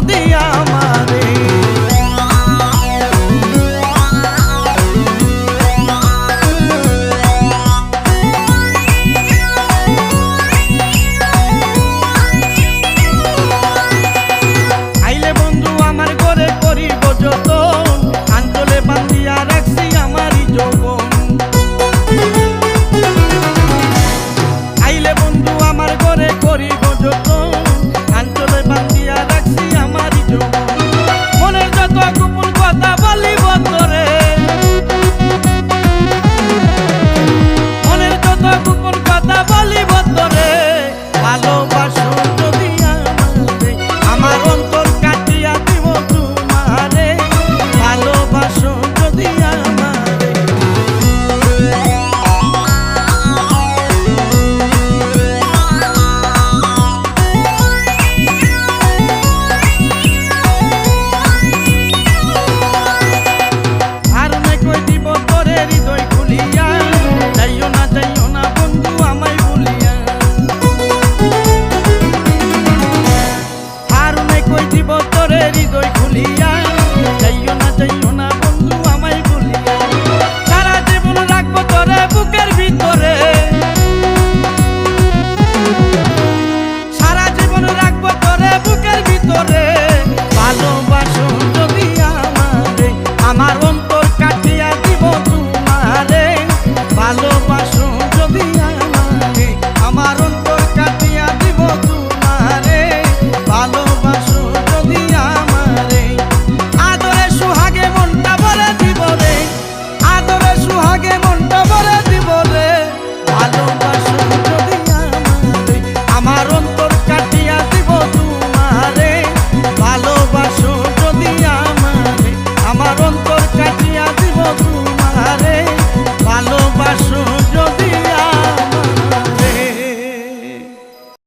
যদি আমারে আইলে বন্ধু আমার ঘরে করিব যতন, আঞ্চলে বান্ধিয়া রাখছি আমারই যৌবন। আইলে বন্ধু আমার ঘরে করিব যতন, আঞ্চলে বান্ধিয়া রাখছি আমারই যৌবন। মনের যত গোপন কথা বলিব তোরে, মনের যত গোপন কথা বলিব তোরে। ভালোবাসো যদি আমারে, আমার অন্তর কাটিয়া দিব তোমারে। ভালোবাসো যদি আমারে। আর নাই কই দিব তোরে হৃদয় খুলিয়া, যাইও না বন্ধু আমায় ভুলিয়া। আর নাই কই দিব তোরে হৃদয় খুলিয়া, যাইও না